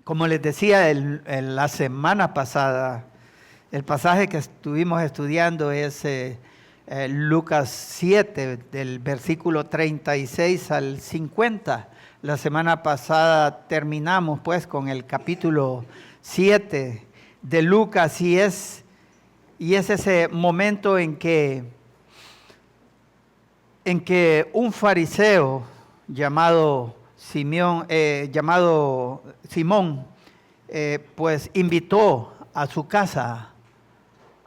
Como les decía en la semana pasada, el pasaje que estuvimos estudiando es Lucas 7, del versículo 36 al 50. La semana pasada terminamos pues con el capítulo 7 de Lucas y es ese momento en que un fariseo llamado Simón, pues invitó a su casa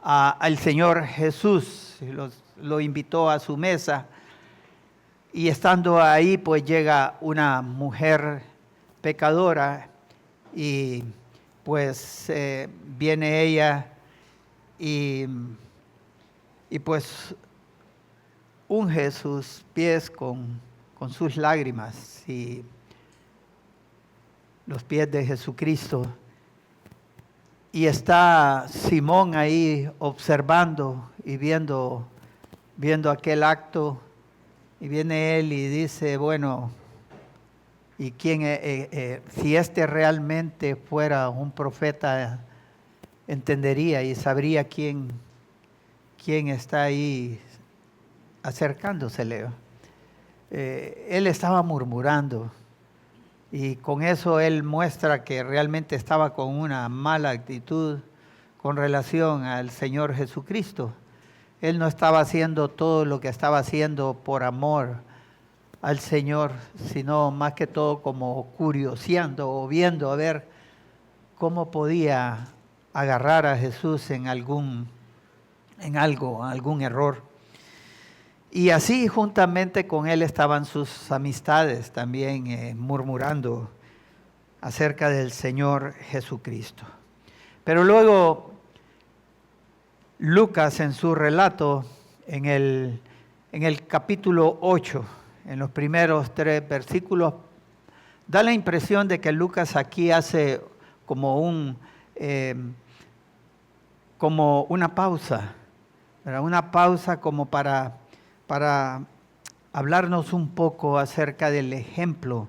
al Señor Jesús, lo invitó a su mesa, y estando ahí pues llega una mujer pecadora y pues viene ella y pues unge sus pies con sus lágrimas y los pies de Jesucristo. Y está Simón ahí observando y viendo aquel acto. Y viene él y dice, bueno, ¿y quién si este realmente fuera un profeta, entendería y sabría quién está ahí acercándosele? Él estaba murmurando y con eso él muestra que realmente estaba con una mala actitud con relación al Señor Jesucristo. Él no estaba haciendo todo lo que estaba haciendo por amor al Señor, sino más que todo como curioseando o viendo a ver cómo podía agarrar a Jesús en algún error. Y así juntamente con él estaban sus amistades también murmurando acerca del Señor Jesucristo. Pero luego Lucas en su relato, en el capítulo 8, en los primeros 3 versículos, da la impresión de que Lucas aquí hace como una pausa, ¿verdad? Una pausa como para hablarnos un poco acerca del ejemplo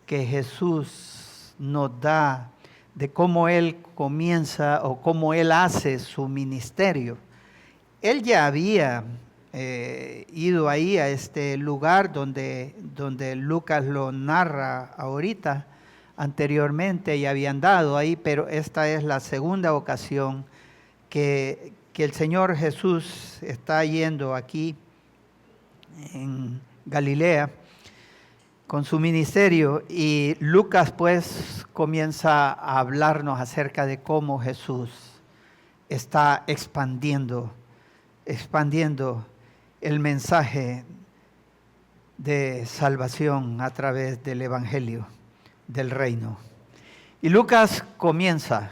que Jesús nos da de cómo Él comienza o cómo Él hace su ministerio. Él ya había ido ahí a este lugar donde Lucas lo narra ahorita. Anteriormente ya habían dado ahí, pero esta es la segunda ocasión que el Señor Jesús está yendo aquí en Galilea con su ministerio, y Lucas pues comienza a hablarnos acerca de cómo Jesús está expandiendo el mensaje de salvación a través del Evangelio del Reino. Y Lucas comienza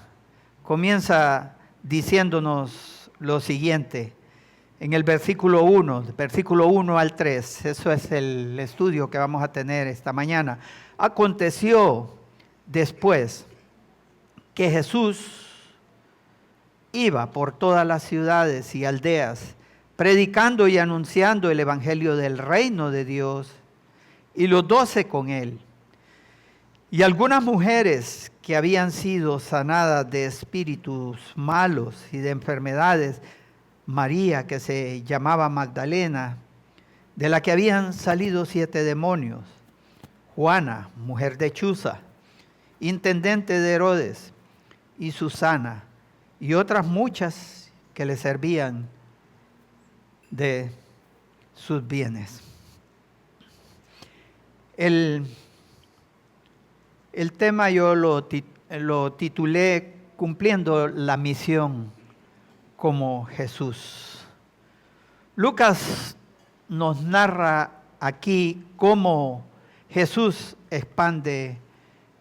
diciéndonos lo siguiente. En el versículo 1 al 3, eso es el estudio que vamos a tener esta mañana. Aconteció después que Jesús iba por todas las ciudades y aldeas, predicando y anunciando el evangelio del reino de Dios, y los 12 con él. Y algunas mujeres que habían sido sanadas de espíritus malos y de enfermedades, María, que se llamaba Magdalena, de la que habían salido 7 demonios, Juana, mujer de Chuza, intendente de Herodes, y Susana, y otras muchas que le servían de sus bienes. El tema yo lo titulé Cumpliendo la misión como Jesús. Lucas nos narra aquí cómo Jesús expande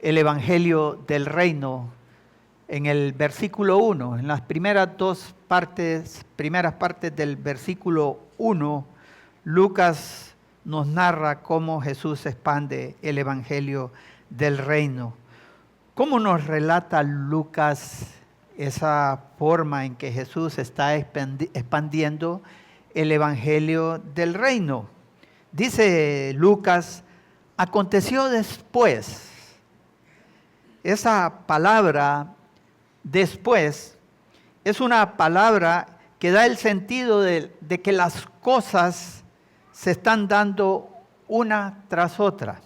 el evangelio del reino en el versículo 1. En las primeras partes del versículo 1, Lucas nos narra cómo Jesús expande el evangelio del reino. ¿Cómo nos relata Lucas esa forma en que Jesús está expandiendo el evangelio del reino? Dice Lucas, aconteció después. esa palabra después es una palabra que da el sentido de que las cosas se están dando una tras otra,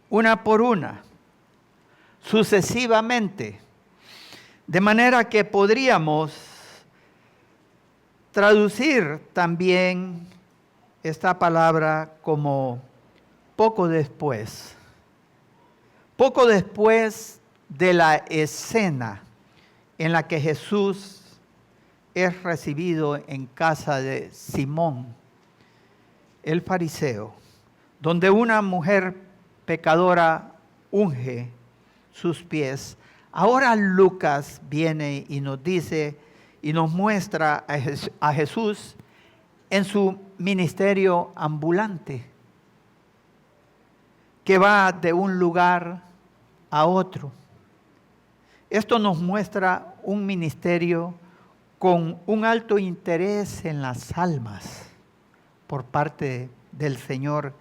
una por una, sucesivamente. De manera que podríamos traducir también esta palabra como poco después. Poco después de la escena en la que Jesús es recibido en casa de Simón, el fariseo, donde una mujer pecadora unge sus pies. Ahora Lucas viene y nos dice y nos muestra a Jesús en su ministerio ambulante, que va de un lugar a otro. Esto nos muestra un ministerio con un alto interés en las almas por parte del Señor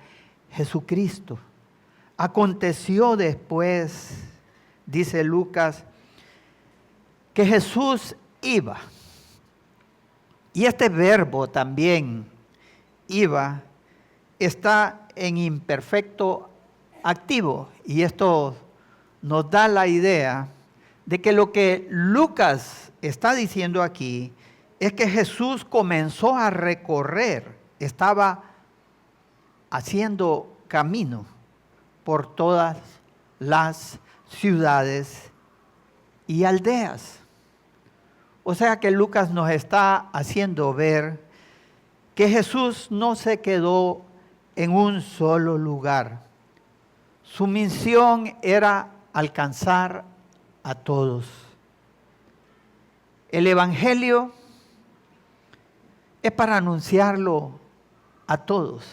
Jesucristo. Aconteció después, dice Lucas, que Jesús iba. Y este verbo también, iba, está en imperfecto activo. Y esto nos da la idea de que lo que Lucas está diciendo aquí es que Jesús comenzó a recorrer, estaba haciendo camino por todas las ciudades y aldeas. O sea que Lucas nos está haciendo ver que Jesús no se quedó en un solo lugar. Su misión era alcanzar a todos. El Evangelio es para anunciarlo a todos.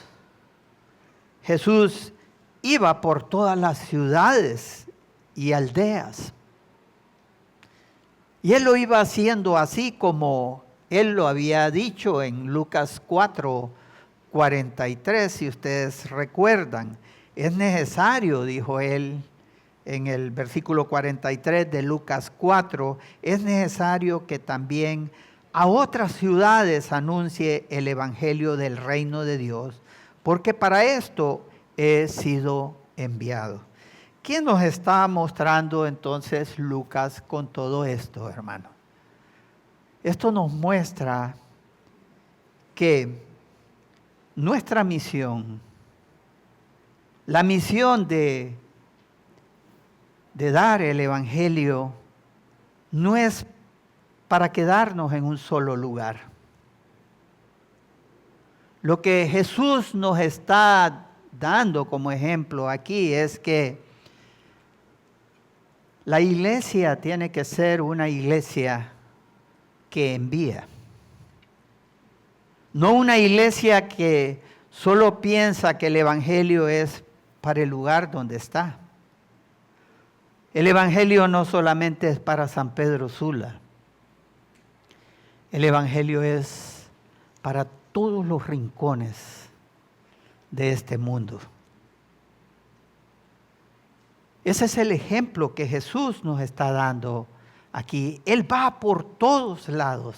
Jesús iba por todas las ciudades y aldeas. Y Él lo iba haciendo así como Él lo había dicho en Lucas 4:43, si ustedes recuerdan. Es necesario, dijo Él en el versículo 43 de Lucas 4, es necesario que también a otras ciudades anuncie el evangelio del reino de Dios, porque para esto he sido enviado. ¿Quién nos está mostrando entonces Lucas con todo esto, hermano? Esto nos muestra que nuestra misión, la misión de dar el evangelio, no es para quedarnos en un solo lugar. Lo que Jesús nos está dando como ejemplo aquí es que la iglesia tiene que ser una iglesia que envía. No una iglesia que solo piensa que el evangelio es para el lugar donde está. El evangelio no solamente es para San Pedro Sula. El evangelio es para todos los rincones de este mundo. Ese es el ejemplo que Jesús nos está dando aquí. Él va por todos lados.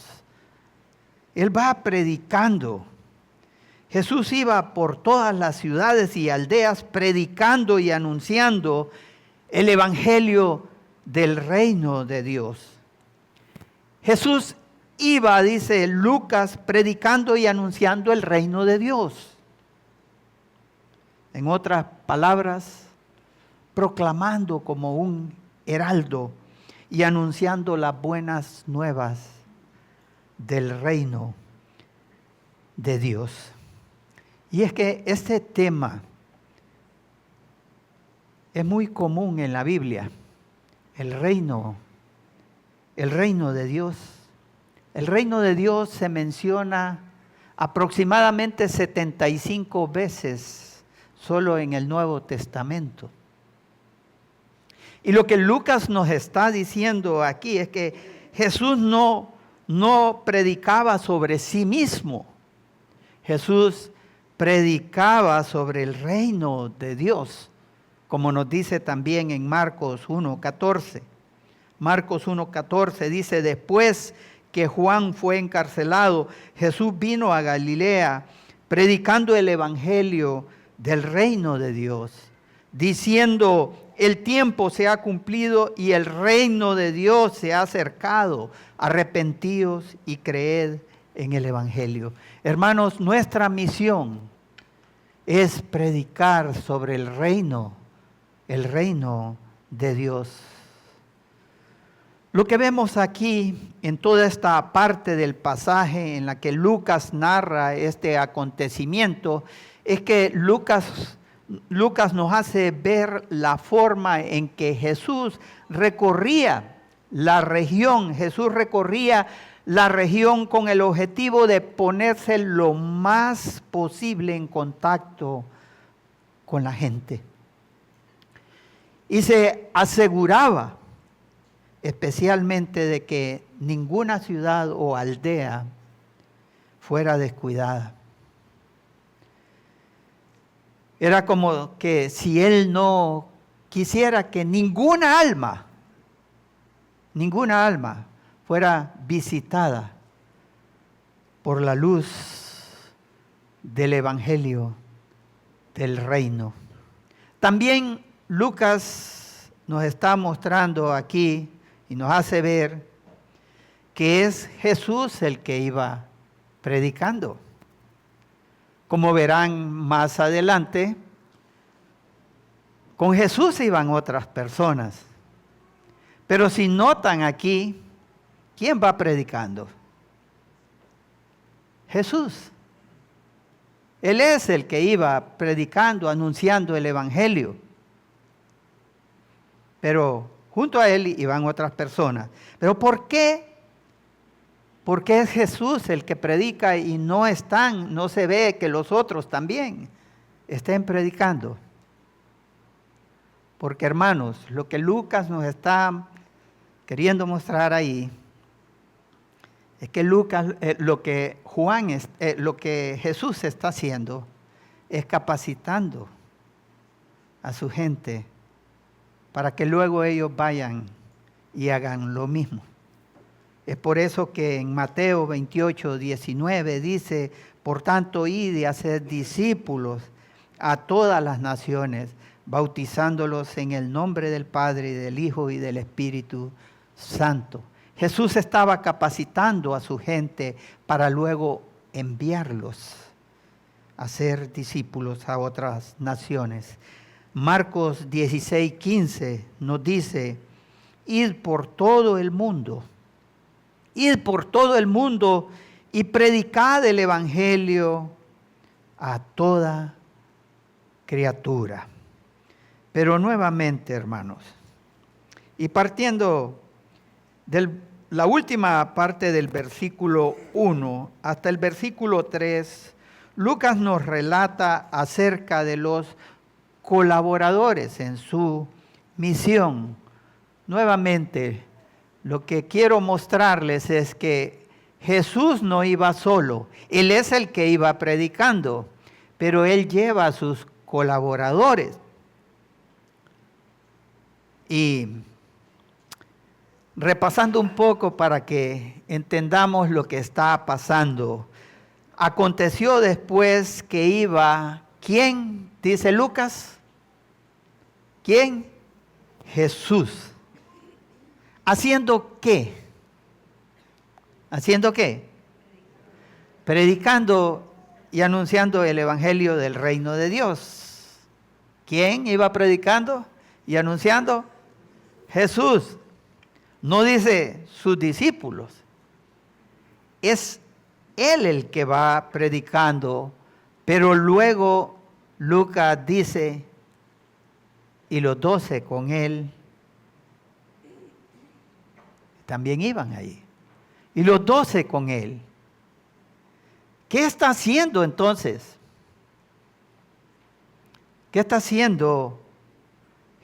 Él va predicando. Jesús iba por todas las ciudades y aldeas predicando y anunciando el evangelio del reino de Dios. Jesús iba, dice Lucas, predicando y anunciando el reino de Dios. En otras palabras, proclamando como un heraldo y anunciando las buenas nuevas del reino de Dios. Y es que este tema es muy común en la Biblia, el reino de Dios. El reino de Dios se menciona aproximadamente 75 veces solo en el Nuevo Testamento. Y lo que Lucas nos está diciendo aquí es que Jesús no predicaba sobre sí mismo. Jesús predicaba sobre el reino de Dios, como nos dice también en Marcos 1:14. Marcos 1:14 dice, después que Juan fue encarcelado, Jesús vino a Galilea predicando el evangelio del reino de Dios, diciendo, el tiempo se ha cumplido y el reino de Dios se ha acercado. Arrepentíos y creed en el evangelio. Hermanos, nuestra misión es predicar sobre el reino de Dios. Lo que vemos aquí en toda esta parte del pasaje en la que Lucas narra este acontecimiento es que Lucas nos hace ver la forma en que Jesús recorría la región. Jesús recorría la región con el objetivo de ponerse lo más posible en contacto con la gente. Y se aseguraba especialmente de que ninguna ciudad o aldea fuera descuidada. Era como que si él no quisiera que ninguna alma fuera visitada por la luz del evangelio del reino. También Lucas nos está mostrando aquí y nos hace ver que es Jesús el que iba predicando. Como verán más adelante, con Jesús iban otras personas. Pero si notan aquí, ¿quién va predicando? Jesús. Él es el que iba predicando, anunciando el evangelio. Pero junto a él iban otras personas. ¿Pero por qué? ¿Por qué es Jesús el que predica y no se ve que los otros también estén predicando? Porque hermanos, lo que Lucas nos está queriendo mostrar ahí es que lo que Jesús está haciendo es capacitando a su gente para que luego ellos vayan y hagan lo mismo. Es por eso que en Mateo 28:19 dice, por tanto, id y haced discípulos a todas las naciones, bautizándolos en el nombre del Padre, y del Hijo, y del Espíritu Santo. Jesús estaba capacitando a su gente para luego enviarlos a ser discípulos a otras naciones. Marcos 16:15 nos dice, id por todo el mundo y predicad el evangelio a toda criatura. Pero nuevamente, hermanos, y partiendo de la última parte del versículo 1 hasta el versículo 3, Lucas nos relata acerca de los colaboradores en su misión. Nuevamente, lo que quiero mostrarles es que Jesús no iba solo, Él es el que iba predicando, pero Él lleva a sus colaboradores. Y repasando un poco para que entendamos lo que está pasando, aconteció después que iba, ¿quién? Dice Lucas, ¿quién? Jesús. ¿Haciendo qué? ¿Haciendo qué? Predicando y anunciando el evangelio del reino de Dios. ¿Quién iba predicando y anunciando? Jesús. No dice sus discípulos. Es Él el que va predicando, pero luego Lucas dice, y los 12 con Él también iban ahí. Y los 12 con Él. ¿Qué está haciendo entonces? ¿Qué está haciendo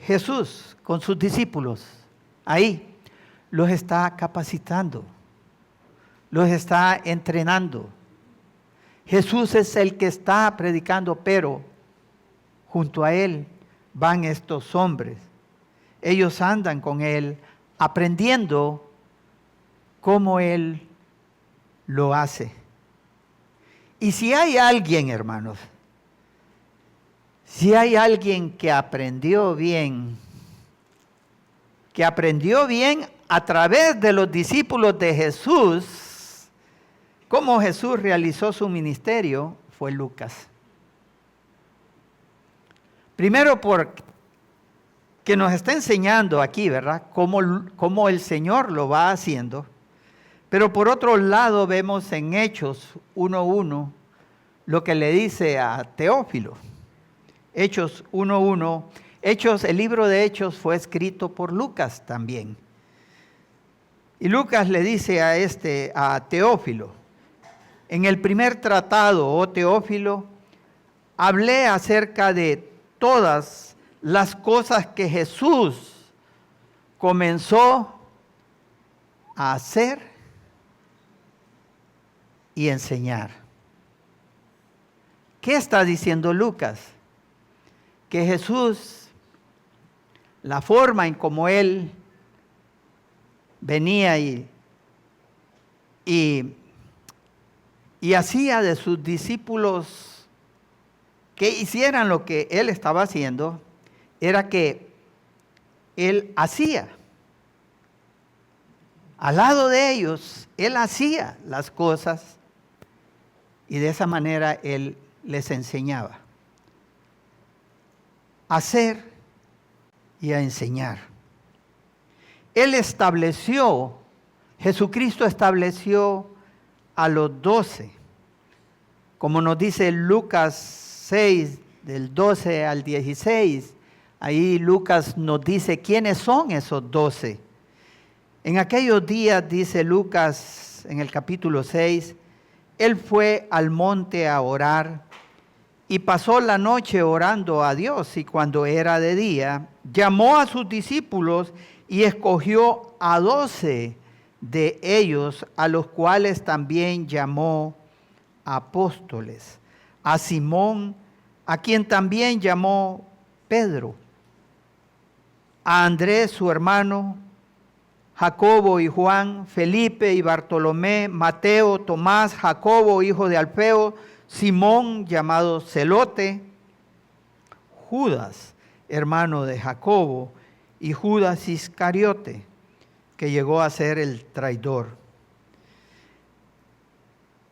Jesús con sus discípulos? Ahí los está capacitando, los está entrenando. Jesús es el que está predicando, pero junto a Él van estos hombres. Ellos andan con Él aprendiendo cómo Él lo hace. Y si hay alguien, hermanos, si hay alguien que aprendió bien a través de los discípulos de Jesús, cómo Jesús realizó su ministerio, fue Lucas. Primero porque nos está enseñando aquí, ¿verdad? Cómo el Señor lo va haciendo. Pero por otro lado vemos en Hechos 1:1 lo que le dice a Teófilo. Hechos 1:1. El libro de Hechos fue escrito por Lucas también. Y Lucas le dice a Teófilo: en el primer tratado, oh Teófilo, hablé acerca de todas las cosas que Jesús comenzó a hacer y enseñar. ¿Qué está diciendo Lucas? Que Jesús, la forma en cómo Él venía y hacía de sus discípulos que hicieran lo que Él estaba haciendo, era que Él hacía. Al lado de ellos, Él hacía las cosas y de esa manera Él les enseñaba a hacer y a enseñar. Jesucristo estableció a los 12, como nos dice Lucas 6, del 12 al 16, ahí Lucas nos dice quiénes son esos 12. En aquellos días, dice Lucas en el capítulo 6, Él fue al monte a orar y pasó la noche orando a Dios, y cuando era de día, llamó a sus discípulos y escogió a 12 de ellos, a los cuales también llamó apóstoles. A Simón, a quien también llamó Pedro, a Andrés su hermano, Jacobo y Juan, Felipe y Bartolomé, Mateo, Tomás, Jacobo hijo de Alfeo, Simón llamado Celote, Judas, hermano de Jacobo, y Judas Iscariote, que llegó a ser el traidor.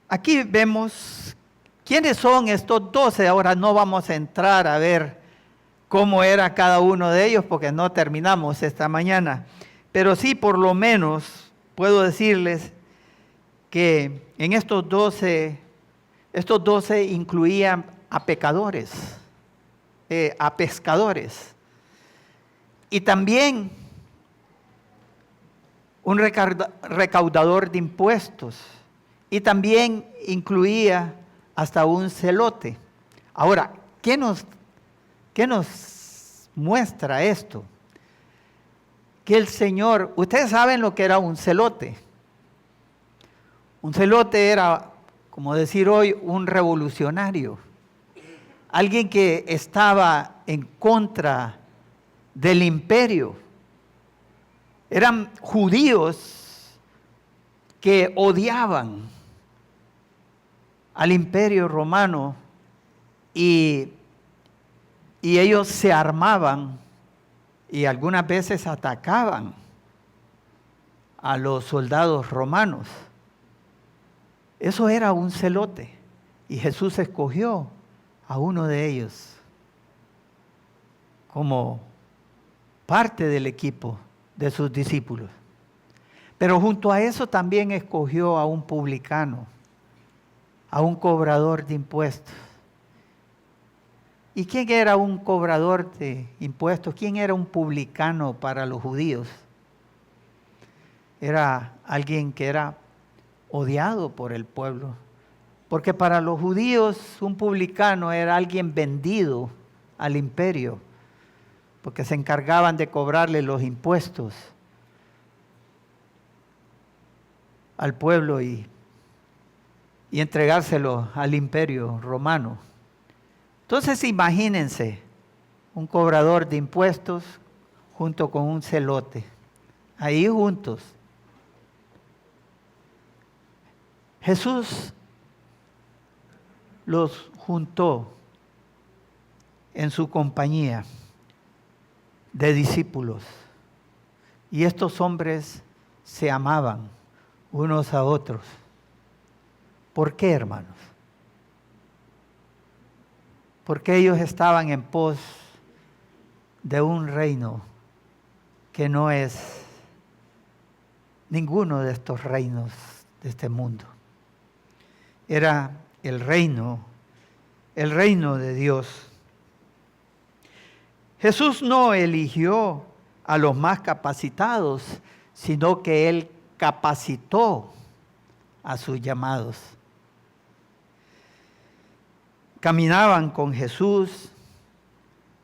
Aquí vemos quiénes son estos 12. Ahora no vamos a entrar a ver cómo era cada uno de ellos, porque no terminamos esta mañana. Pero sí, por lo menos, puedo decirles que en estos 12 incluían a pecadores, a pescadores, y también un recaudador de impuestos, y también incluía hasta un celote. Ahora, ¿qué nos muestra esto? Que el Señor, ustedes saben lo que era un celote. Un celote era, como decir hoy, un revolucionario. Alguien que estaba en contra del imperio. Eran judíos que odiaban al imperio romano y ellos se armaban y algunas veces atacaban a los soldados romanos. Eso era un celote y Jesús escogió a uno de ellos como parte del equipo de sus discípulos. Pero junto a eso también escogió a un publicano, a un cobrador de impuestos. ¿Y quién era un cobrador de impuestos? ¿Quién era un publicano para los judíos? Era alguien que era odiado por el pueblo. Porque para los judíos un publicano era alguien vendido al imperio, porque se encargaban de cobrarle los impuestos al pueblo y entregárselo al imperio romano. Entonces imagínense un cobrador de impuestos junto con un celote, ahí juntos. Jesús los juntó en su compañía de discípulos y estos hombres se amaban unos a otros. ¿Por qué, hermanos? Porque ellos estaban en pos de un reino que no es ninguno de estos reinos de este mundo. Era el reino de Dios. Jesús no eligió a los más capacitados, sino que Él capacitó a sus llamados. Caminaban con Jesús,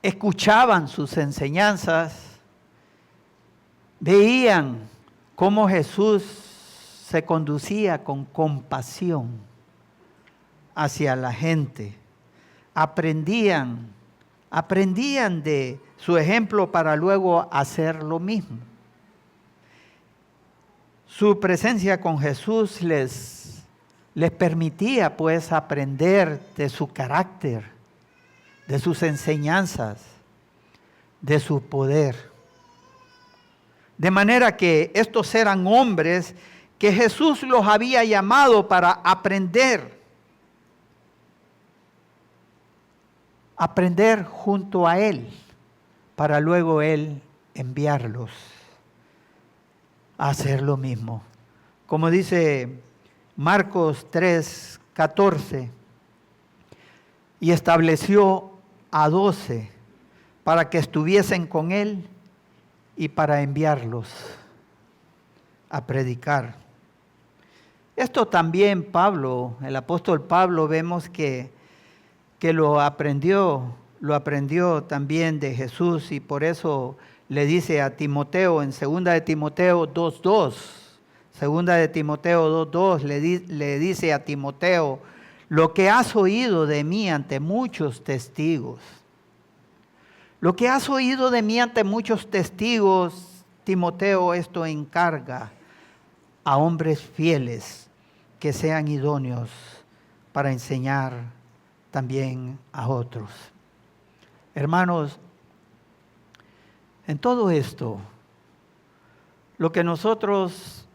escuchaban sus enseñanzas, veían cómo Jesús se conducía con compasión hacia la gente. Aprendían de su ejemplo para luego hacer lo mismo. Su presencia con Jesús les permitía pues aprender de su carácter, de sus enseñanzas, de su poder. De manera que estos eran hombres que Jesús los había llamado para aprender junto a Él, para luego Él enviarlos a hacer lo mismo. Como dice Marcos 3:14, y estableció a 12 para que estuviesen con Él y para enviarlos a predicar. Esto también Pablo, el apóstol Pablo, vemos que lo aprendió también de Jesús, y por eso le dice a Timoteo en 2 de Timoteo 2:2, 2 de Timoteo 2:2 le dice a Timoteo: lo que has oído de mí ante muchos testigos. Lo que has oído de mí ante muchos testigos, Timoteo, esto encarga a hombres fieles que sean idóneos para enseñar también a otros. Hermanos, en todo esto, lo que nosotros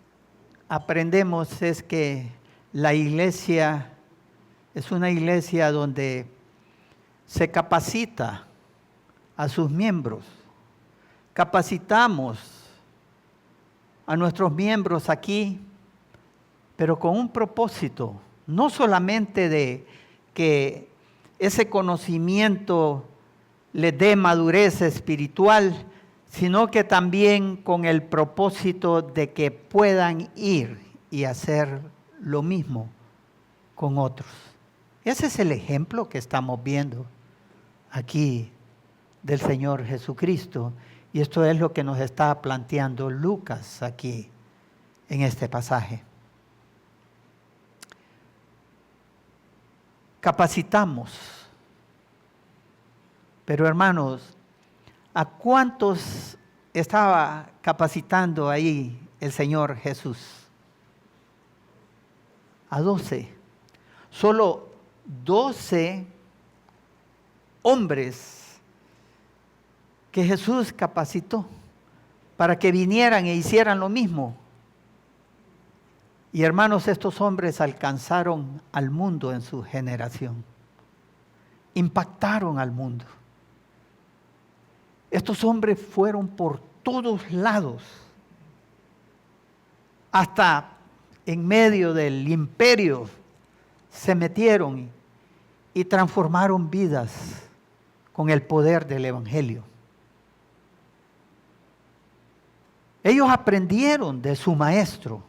aprendemos es que la iglesia es una iglesia donde se capacita a sus miembros. Capacitamos a nuestros miembros aquí, pero con un propósito, no solamente de que ese conocimiento les dé madurez espiritual, sino que también con el propósito de que puedan ir y hacer lo mismo con otros. Ese es el ejemplo que estamos viendo aquí del Señor Jesucristo, y esto es lo que nos está planteando Lucas aquí en este pasaje. Capacitamos, pero hermanos, ¿a cuántos estaba capacitando ahí el Señor Jesús? A 12. Solo 12 hombres que Jesús capacitó para que vinieran e hicieran lo mismo. Y hermanos, estos hombres alcanzaron al mundo en su generación. Impactaron al mundo. Estos hombres fueron por todos lados, hasta en medio del imperio se metieron y transformaron vidas con el poder del evangelio. Ellos aprendieron de su maestro,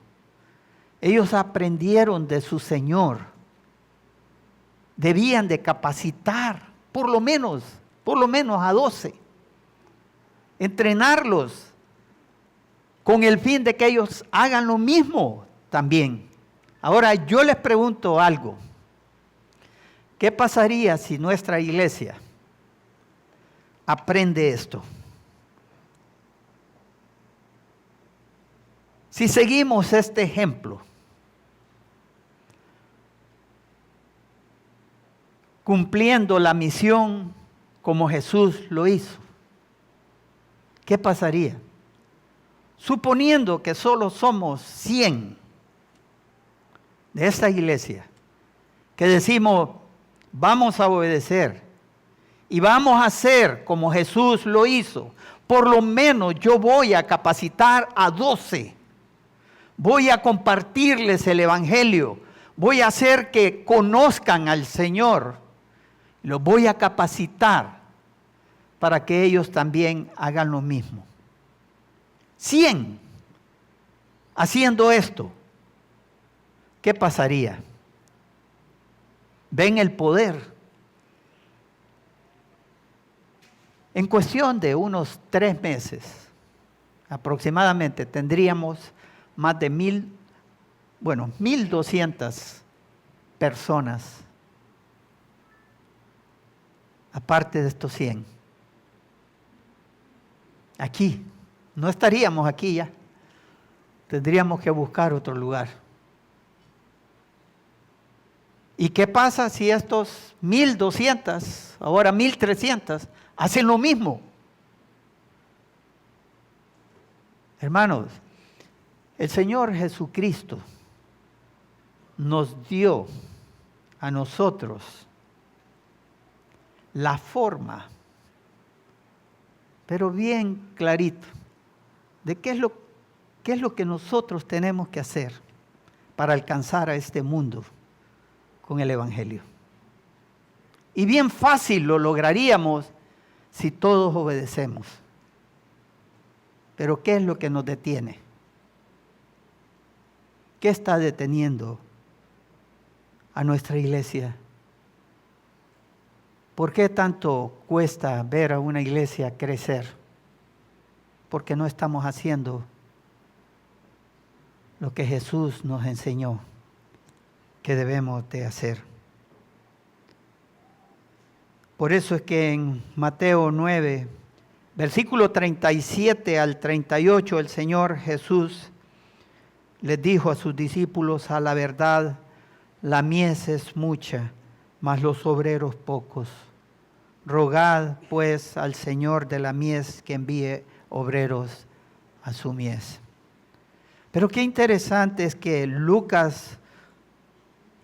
ellos aprendieron de su Señor. Debían de capacitar por lo menos a 12. Entrenarlos con el fin de que ellos hagan lo mismo también. Ahora yo les pregunto algo. ¿Qué pasaría si nuestra iglesia aprende esto. Si seguimos este ejemplo, cumpliendo la misión como Jesús lo hizo, ¿qué pasaría? Suponiendo que solo somos 100 de esta iglesia, que decimos, vamos a obedecer y vamos a hacer como Jesús lo hizo, por lo menos yo voy a capacitar a 12. Voy a compartirles el Evangelio. Voy a hacer que conozcan al Señor. Los voy a capacitar para que ellos también hagan lo mismo. 100 haciendo esto. ¿Qué pasaría? ¿Ven el poder? En cuestión de unos 3 meses, aproximadamente, tendríamos más de 1,200 personas, aparte de estos 100. Aquí, no estaríamos aquí ya, tendríamos que buscar otro lugar. ¿Y qué pasa si estos 1,200, ahora 1,300, hacen lo mismo? Hermanos, el Señor Jesucristo nos dio a nosotros la forma, pero bien clarito, de qué es lo que nosotros tenemos que hacer para alcanzar a este mundo con el Evangelio. Y bien fácil lo lograríamos si todos obedecemos. Pero ¿qué es lo que nos detiene? ¿Qué está deteniendo a nuestra iglesia? ¿Por qué tanto cuesta ver a una iglesia crecer? Porque no estamos haciendo lo que Jesús nos enseñó que debemos de hacer. Por eso es que en Mateo 9, versículo 37 al 38, el Señor Jesús les dijo a sus discípulos: a la verdad, la mies es mucha, mas los obreros pocos. Rogad pues al Señor de la mies que envíe obreros a su mies. Pero qué interesante es que Lucas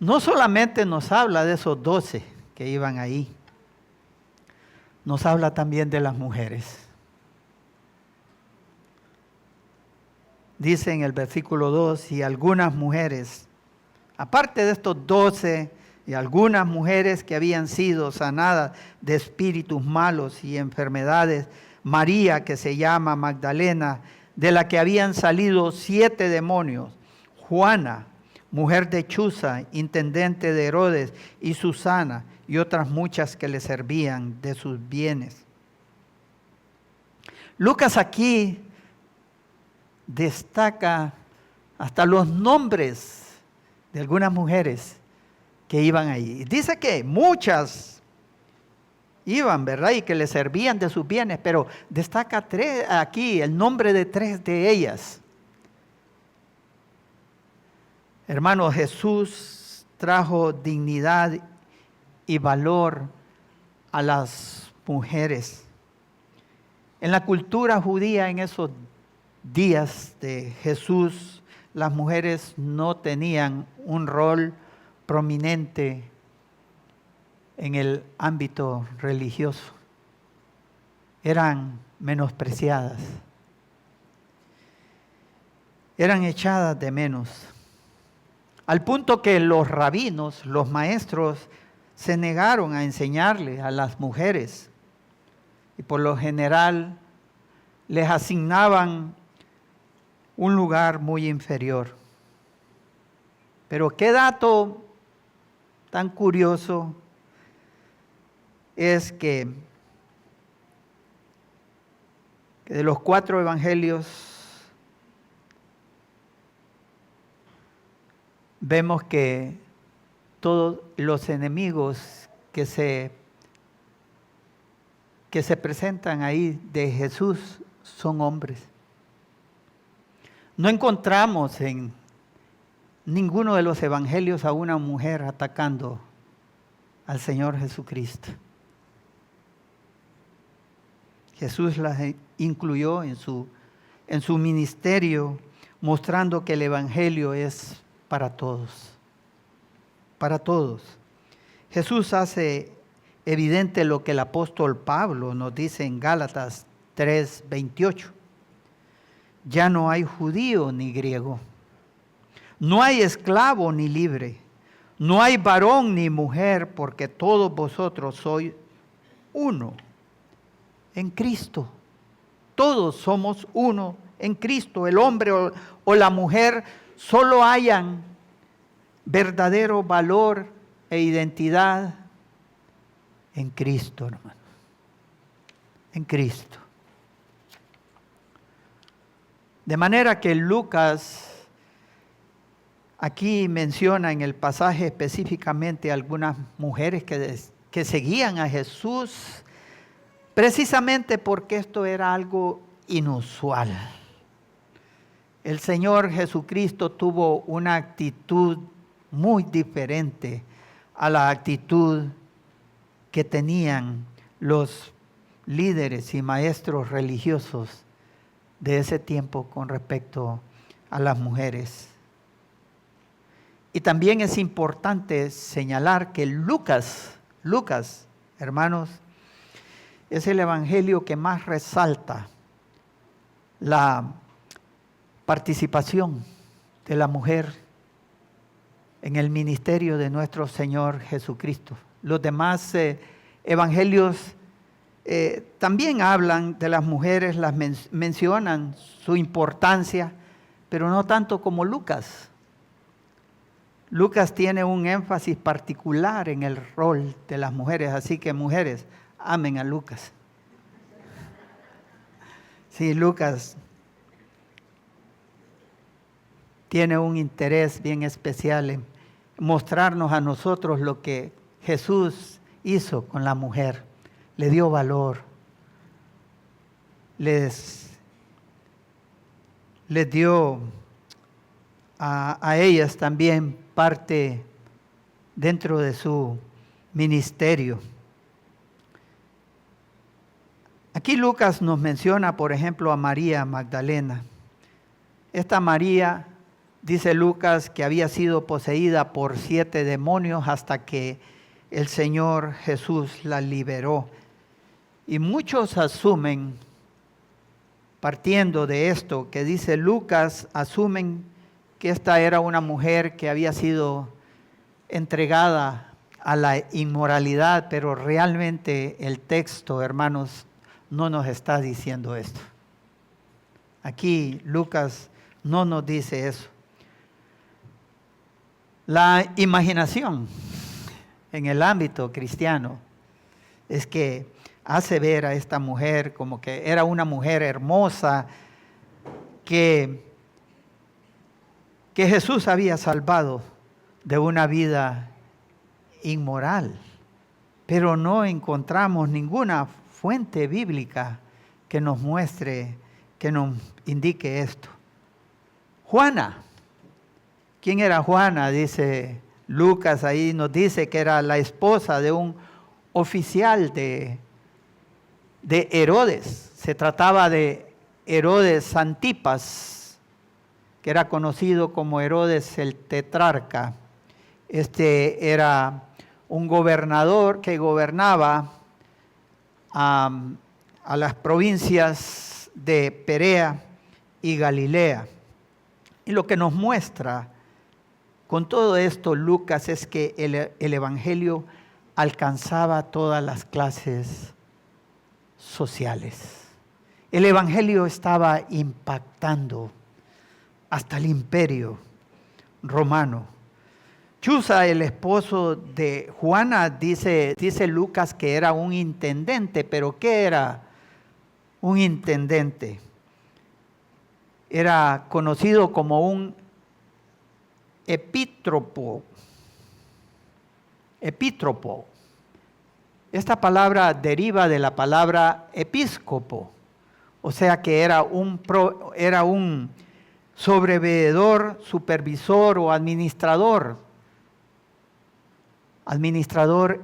no solamente nos habla de esos 12 que iban ahí, nos habla también de las mujeres. Dice en el versículo 2, y algunas mujeres, aparte de estos 12, y algunas mujeres que habían sido sanadas de espíritus malos y enfermedades, María, que se llama Magdalena, de la que habían salido 7 demonios, Juana, mujer de Chuza, intendente de Herodes, y Susana, y otras muchas que le servían de sus bienes. Lucas aquí destaca hasta los nombres de algunas mujeres que iban allí. Dice que muchas iban, ¿verdad? Y que le servían de sus bienes, pero destaca aquí el nombre de 3 de ellas. Hermano, Jesús trajo dignidad y valor a las mujeres. En la cultura judía, en esos días de Jesús, las mujeres no tenían un rol prominente en el ámbito religioso. Eran menospreciadas. Eran echadas de menos. Al punto que los rabinos, los maestros, se negaron a enseñarle a las mujeres. Y por lo general les asignaban un lugar muy inferior. Pero qué dato tan curioso es que de los 4 evangelios vemos que todos los enemigos que que se presentan ahí de Jesús son hombres. No encontramos en ninguno de los evangelios a una mujer atacando al Señor Jesucristo. Jesús las incluyó en su ministerio, mostrando que el evangelio es para todos. Para todos. Jesús hace evidente lo que el apóstol Pablo nos dice en Gálatas 3:28. Ya no hay judío ni griego, no hay esclavo ni libre, no hay varón ni mujer, porque todos vosotros sois uno en Cristo. Todos somos uno en Cristo. El hombre o la mujer solo hayan verdadero valor e identidad en Cristo, hermano. En Cristo. De manera que Lucas aquí menciona en el pasaje específicamente algunas mujeres que seguían a Jesús, precisamente porque esto era algo inusual. El Señor Jesucristo tuvo una actitud muy diferente a la actitud que tenían los líderes y maestros religiosos de ese tiempo con respecto a las mujeres. Y también es importante señalar que Lucas, hermanos, es el evangelio que más resalta la participación de la mujer en el ministerio de nuestro Señor Jesucristo. Los demás evangelios también hablan de las mujeres, las mencionan su importancia, pero no tanto como Lucas. Lucas tiene un énfasis particular en el rol de las mujeres, así que mujeres, amen a Lucas. Sí, Lucas tiene un interés bien especial en mostrarnos a nosotros lo que Jesús hizo con la mujer. Le dio valor, les dio a ellas también parte dentro de su ministerio. Aquí Lucas nos menciona, por ejemplo, a María Magdalena. Esta María, dice Lucas, que había sido poseída por 7 demonios hasta que el Señor Jesús la liberó. Y muchos asumen, partiendo de esto que dice Lucas, asumen que esta era una mujer que había sido entregada a la inmoralidad, pero realmente el texto, hermanos, no nos está diciendo esto. Aquí Lucas no nos dice eso. La imaginación en el ámbito cristiano es que hace ver a esta mujer como que era una mujer hermosa que Jesús había salvado de una vida inmoral, pero no encontramos ninguna fuente bíblica que nos muestre, que nos indique esto. Juana, ¿quién era Juana? Dice Lucas, ahí nos dice que era la esposa de un oficial de Herodes. Se trataba de Herodes Antipas, que era conocido como Herodes el tetrarca. Este era un gobernador que gobernaba a las provincias de Perea y Galilea. Y lo que nos muestra con todo esto Lucas es que el evangelio alcanzaba todas las clases sociales. El evangelio estaba impactando hasta el imperio romano. Chuza, el esposo de Juana, dice Lucas que era un intendente, pero ¿qué era un intendente? Era conocido como un epítropo. Esta palabra deriva de la palabra episcopo, o sea que era un sobreveedor, supervisor o administrador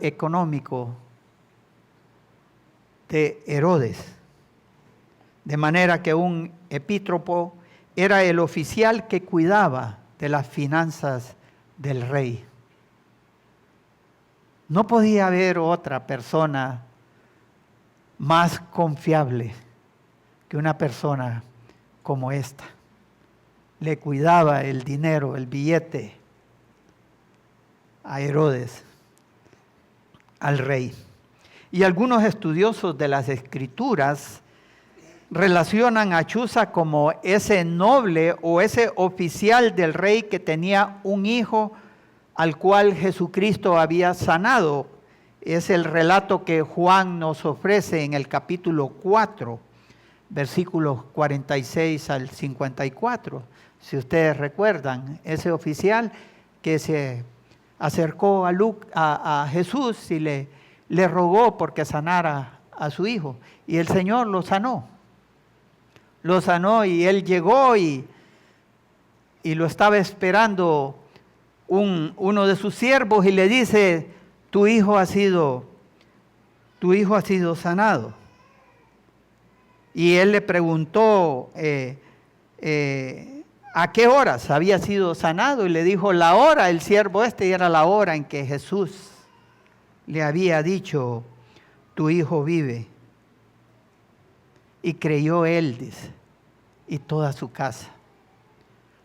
económico de Herodes. De manera que un epítropo era el oficial que cuidaba de las finanzas del rey. No podía haber otra persona más confiable que una persona como esta. Le cuidaba el dinero, el billete a Herodes, al rey. Y algunos estudiosos de las Escrituras relacionan a Chuza como ese noble o ese oficial del rey que tenía un hijo al cual Jesucristo había sanado. Es el relato que Juan nos ofrece en el capítulo 4, versículos 46 al 54. Si ustedes recuerdan, ese oficial que se acercó a Jesús y le rogó porque sanara a su hijo. Y el Señor lo sanó. Lo sanó y él llegó y lo estaba esperando uno de sus siervos y le dice, tu hijo ha sido sanado. Y él le preguntó a qué horas había sido sanado y le dijo la hora, el siervo era la hora en que Jesús le había dicho, tu hijo vive. Y creyó él, dice, y toda su casa.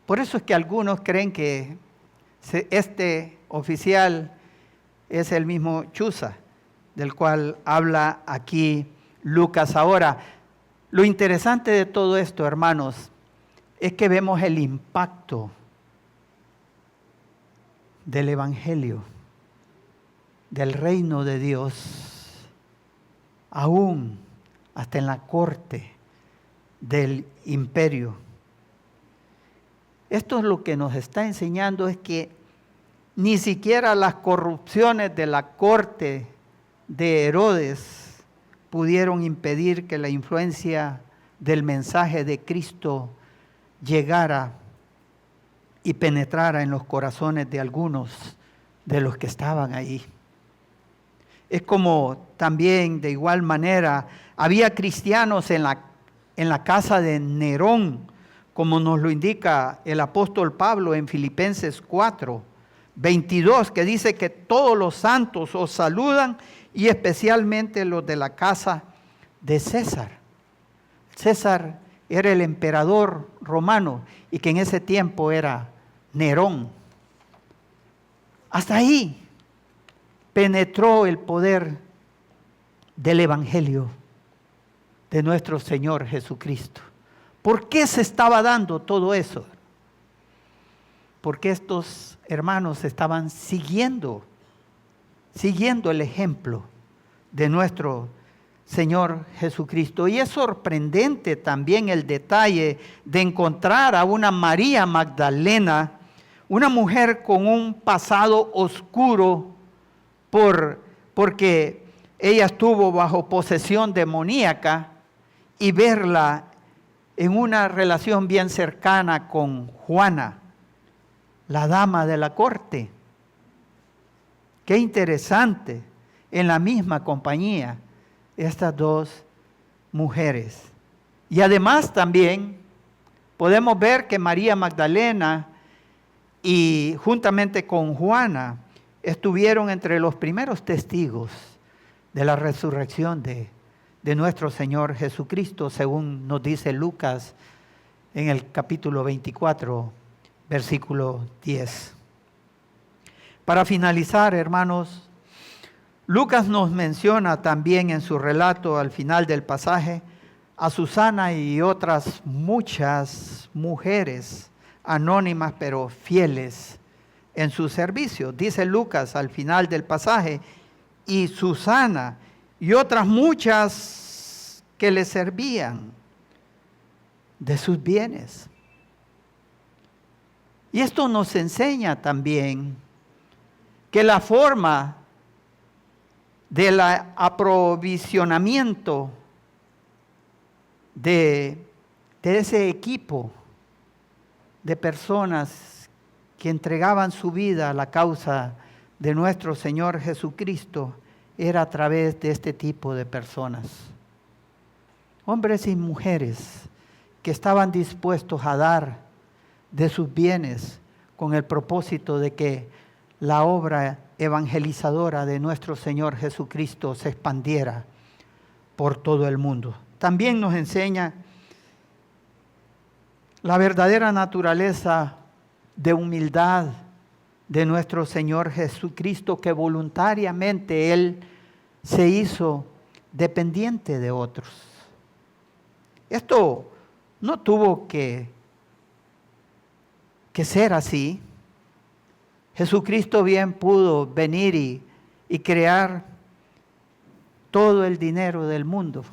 Por eso es que algunos creen que este oficial es el mismo Chuza, del cual habla aquí Lucas ahora. Lo interesante de todo esto, hermanos, es que vemos el impacto del Evangelio, del reino de Dios, aún hasta en la corte del imperio. Esto es lo que nos está enseñando, es que ni siquiera las corrupciones de la corte de Herodes pudieron impedir que la influencia del mensaje de Cristo llegara y penetrara en los corazones de algunos de los que estaban ahí. Es como también de igual manera había cristianos en la casa de Nerón, como nos lo indica el apóstol Pablo en Filipenses 4:22, que dice que todos los santos os saludan y especialmente los de la casa de César. César era el emperador romano y que en ese tiempo era Nerón. Hasta ahí penetró el poder del Evangelio de nuestro Señor Jesucristo. ¿Por qué se estaba dando todo eso? Porque estos hermanos estaban siguiendo el ejemplo de nuestro Señor Jesucristo. Y es sorprendente también el detalle de encontrar a una María Magdalena, una mujer con un pasado oscuro porque ella estuvo bajo posesión demoníaca, y verla en una relación bien cercana con Juana, la dama de la corte. Qué interesante, en la misma compañía, estas dos mujeres. Y además también podemos ver que María Magdalena y juntamente con Juana estuvieron entre los primeros testigos de la resurrección de nuestro Señor Jesucristo, según nos dice Lucas en el capítulo 24, versículo 10. Para finalizar, hermanos, Lucas nos menciona también en su relato al final del pasaje a Susana y otras muchas mujeres anónimas pero fieles en su servicio. Dice Lucas al final del pasaje, y Susana y otras muchas que le servían de sus bienes. Y esto nos enseña también que la forma del aprovisionamiento de ese equipo de personas que entregaban su vida a la causa de nuestro Señor Jesucristo, era a través de este tipo de personas. Hombres y mujeres que estaban dispuestos a dar de sus bienes con el propósito de que la obra evangelizadora de nuestro Señor Jesucristo se expandiera por todo el mundo. También nos enseña la verdadera naturaleza de humildad de nuestro Señor Jesucristo, que voluntariamente Él se hizo dependiente de otros. Esto no tuvo que ser así. Jesucristo bien pudo venir y crear todo el dinero del mundo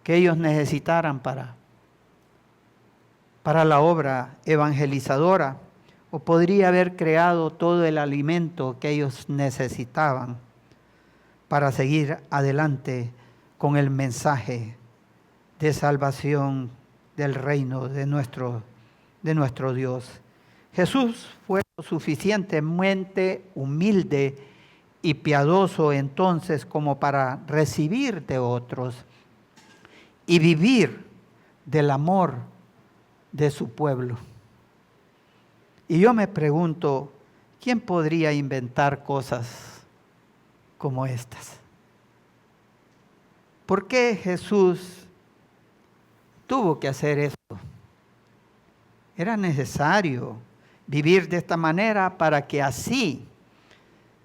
que ellos necesitaran para la obra evangelizadora, o podría haber creado todo el alimento que ellos necesitaban para seguir adelante con el mensaje de salvación del reino de nuestro Dios. Jesús fue suficientemente humilde y piadoso entonces como para recibir de otros y vivir del amor de su pueblo. Y yo me pregunto, ¿quién podría inventar cosas como estas? ¿Por qué Jesús tuvo que hacer esto? Era necesario vivir de esta manera para que así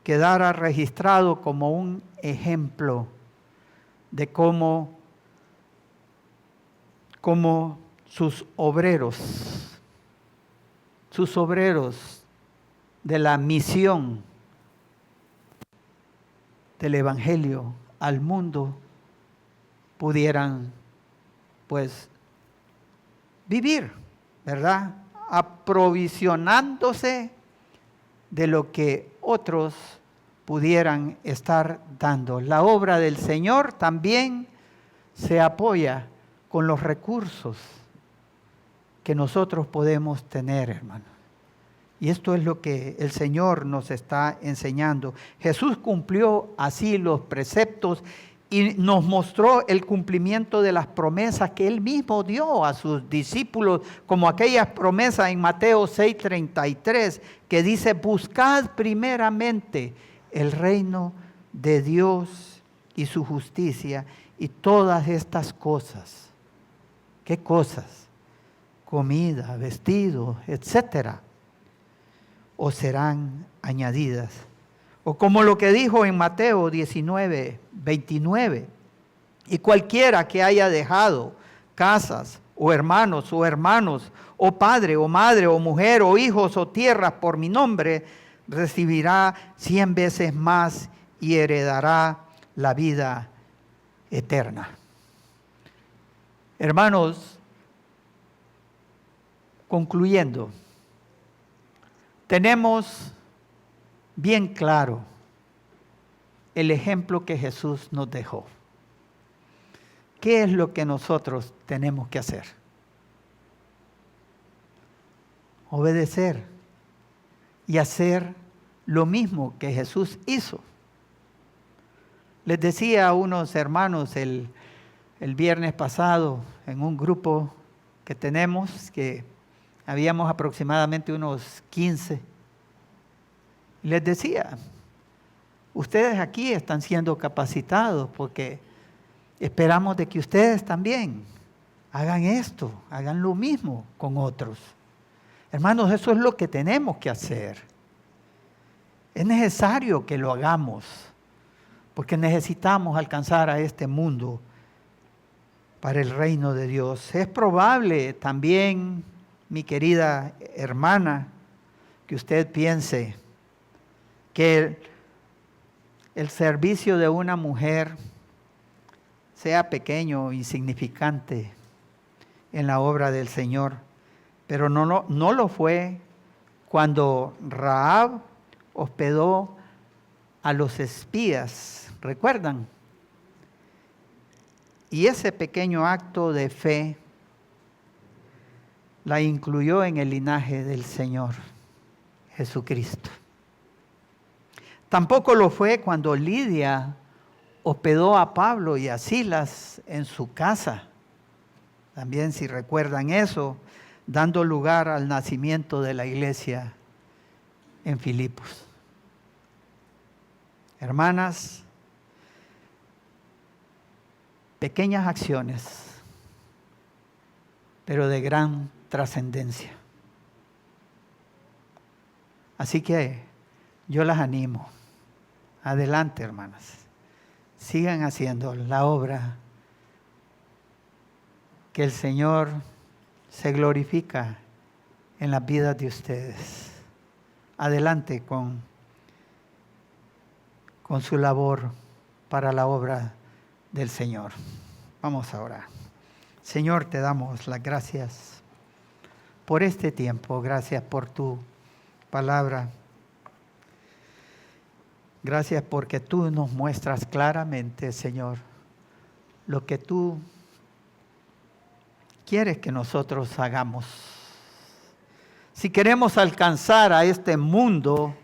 quedara registrado como un ejemplo de cómo sus obreros de la misión del Evangelio al mundo pudieran pues vivir, ¿verdad? Aprovisionándose de lo que otros pudieran estar dando. La obra del Señor también se apoya con los recursos que nosotros podemos tener, hermano. Y esto es lo que el Señor nos está enseñando. Jesús cumplió así los preceptos y nos mostró el cumplimiento de las promesas que Él mismo dio a sus discípulos, como aquellas promesas en Mateo 6:33, que dice: buscad primeramente el reino de Dios y su justicia, y todas estas cosas. ¿Qué cosas? Comida, vestido, etcétera, o serán añadidas. O como lo que dijo en Mateo 19:29, y cualquiera que haya dejado casas, o hermanos, o padre, o madre, o mujer, o hijos, o tierras por mi nombre, recibirá 100 veces más y heredará la vida eterna. Hermanos, concluyendo, tenemos bien claro el ejemplo que Jesús nos dejó. ¿Qué es lo que nosotros tenemos que hacer? Obedecer y hacer lo mismo que Jesús hizo. Les decía a unos hermanos el viernes pasado en un grupo que tenemos, que habíamos aproximadamente unos 15, les decía: ustedes aquí están siendo capacitados porque esperamos de que ustedes también hagan esto, hagan lo mismo con otros. Hermanos, eso es lo que tenemos que hacer. Es necesario que lo hagamos, porque necesitamos alcanzar a este mundo para el reino de Dios. Es probable también, mi querida hermana, que usted piense que el servicio de una mujer sea pequeño o insignificante en la obra del Señor, pero no lo fue cuando Rahab hospedó a los espías, ¿recuerdan? Y ese pequeño acto de fe la incluyó en el linaje del Señor Jesucristo. Tampoco lo fue cuando Lidia hospedó a Pablo y a Silas en su casa. También, si recuerdan eso, dando lugar al nacimiento de la iglesia en Filipos. Hermanas, pequeñas acciones, pero de gran trascendencia. Así que yo las animo. Adelante, hermanas. Sigan haciendo la obra que el Señor se glorifica en las vidas de ustedes. Adelante con su labor para la obra del Señor. Vamos a orar. Señor, te damos las gracias por este tiempo. Gracias por tu palabra. Gracias porque tú nos muestras claramente, Señor, lo que tú quieres que nosotros hagamos. Si queremos alcanzar a este mundo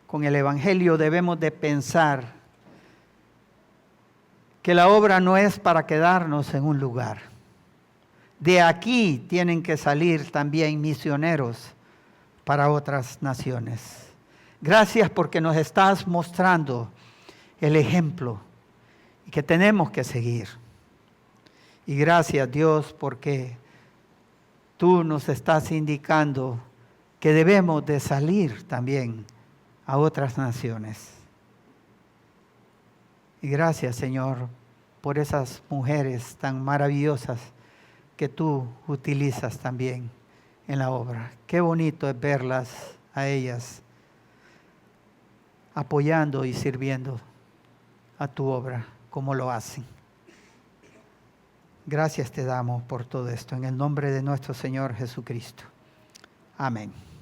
con el Evangelio, debemos de pensar que la obra no es para quedarnos en un lugar. De aquí tienen que salir también misioneros para otras naciones. Gracias porque nos estás mostrando el ejemplo que tenemos que seguir. Y gracias, Dios, porque tú nos estás indicando que debemos de salir también a otras naciones. Y gracias, Señor, por esas mujeres tan maravillosas que tú utilizas también en la obra. Qué bonito es verlas a ellas apoyando y sirviendo a tu obra como lo hacen. Gracias te damos por todo esto, en el nombre de nuestro Señor Jesucristo. Amén.